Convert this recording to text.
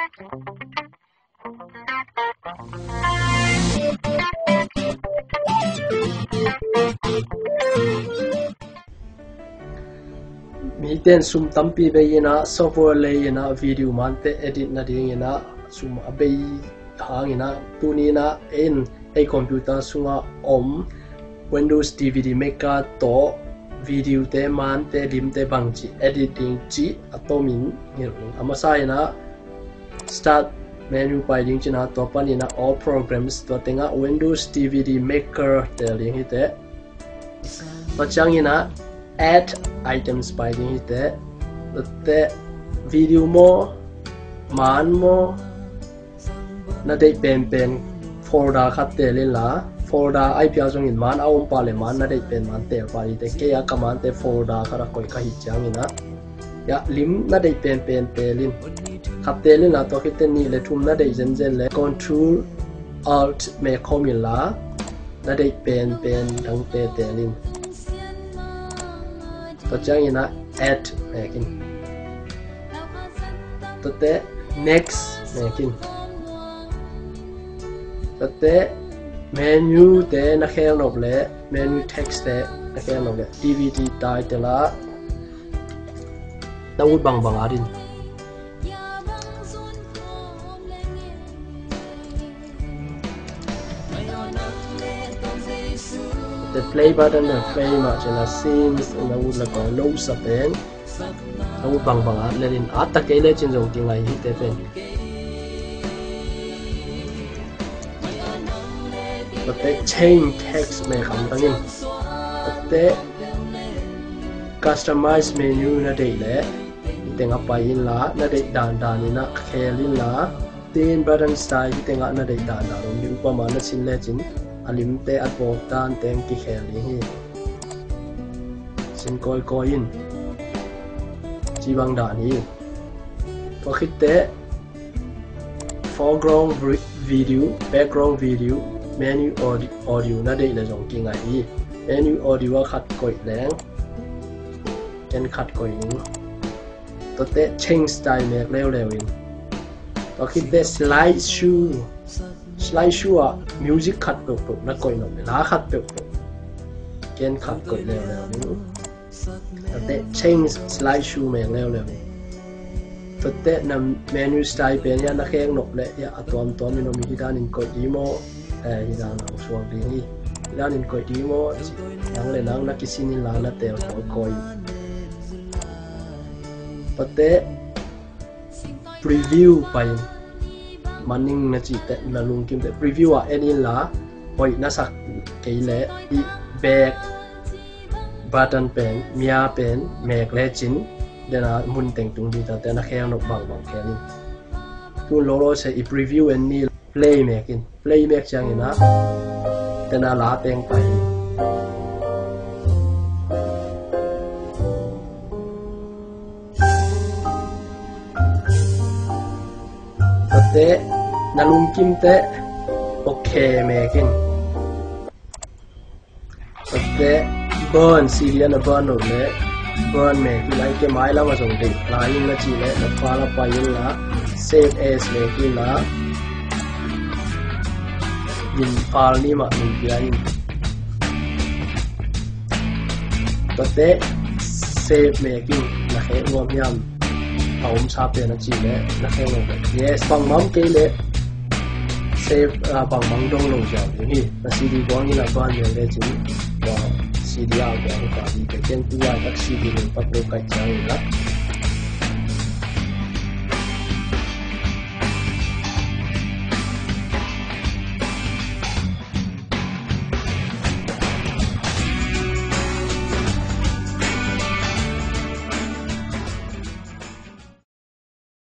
mi ten sum tampi be ina software le ina video mante edit na ding ina sum abe hang ina tunina in a computer sunga Windows DVD Maker to video te man te lim te bang chi editing chi atomin amasa ina start menu pai ding china to panina all programs to tenga Windows DVD Maker te ling hite pachang ina add items pai ding hite te video mo man mo na dei pen folder khat te le la folder ai pia jong in man aum pa le man na dei pen man te pa ri te ke ya command te folder khara koi ka hi chang ina ya lim na dei pen te lin khat te lin la to khite ni le thum na dei zen le control alt me khomin la na dei pen dang te lin to chang ina add mekin to te next mekin to te menu te na khel nop le menu text te na khel nop le DVD title la tawut bang adin the play button na play ma chena scenes na wut la ko no sa pen tawut bang le lin ata ke le chin jong tingai hi te penแต่ change text ไม่คำตั้งอินแต่ customize menu นั่นเองแหละแต่งไปอินละนั่นเองด่านนี่นะแค่ลินละเต้น button style แต่งนั่นเองด่านลงมีอุปมาณนั่นสินเลจินอลิมเตอัดบอกด่านแต่งกี่แค่ลิงสินก้อยอินจีบังด่านนี้ก็คิดแต่ foreground video background video menu audio นั่นเองเลยจงกินไงดี menu audio ว่าขัดกดแรงเป็นขัดกดนี้ตัวเตะ change style เมกเร็วอินตัวคิดเตะ slideshow อ่ะ music ขัดเปิดนักกดหน่อยล้าขัดเปิดเกณฑ์ขัดกดเร็วนี้ตัวเตะ change slideshow เมกเร็วตัวเตะนำ menu style เป็นยันนักแข่งหนกเลยอัตตัวมีโนมีที่ด้านนี้กดดีโมฮิดานังสวงดีนี่ฮิดานินคอยดีโมนังเลยนังนักกิสินิลานาเตลคอยปะเตะ preview ไปมันนิ่งนะจีแต่นาลุงกิมแต่ preview อ่ะเอ็นิลาปอยนัสักเกยเล่อีแบกบัตตันเป็นเมียเป็นแมกเลจินเดน่ามุนเต็งตุงดีแต่นักแข่งนกบางแค่นี้ทุนโลโลใช้อี preview เอ็นนี่play making play make จังเนะแต่น่าลาเต็งไปแต่นาลุงกิมแต่โอเค making แต่ burn ซีเรียน burn หมดเลย burn making ไล่เก็บไม้แล้วมาส่งดิลายยิงละจีเลยแล้วฟ้าละไปยิงละ save as making ละยินฟาลนี่มาหนึ่งเดือนตัวเตะ save making นะเฮ้รวมยำเอาชาเปนจีเลยนะเฮ้ลงไป yes บังมังเกเลย save บังมังดงลงจอดอย่างนี้นะ CD ก้อนนี่ละบ้านเนี่ยเลยจริงว่า CD เอาไปเอาไปดีแต่เช่นตัวตัก CD ลงปักลงไก่จังนะ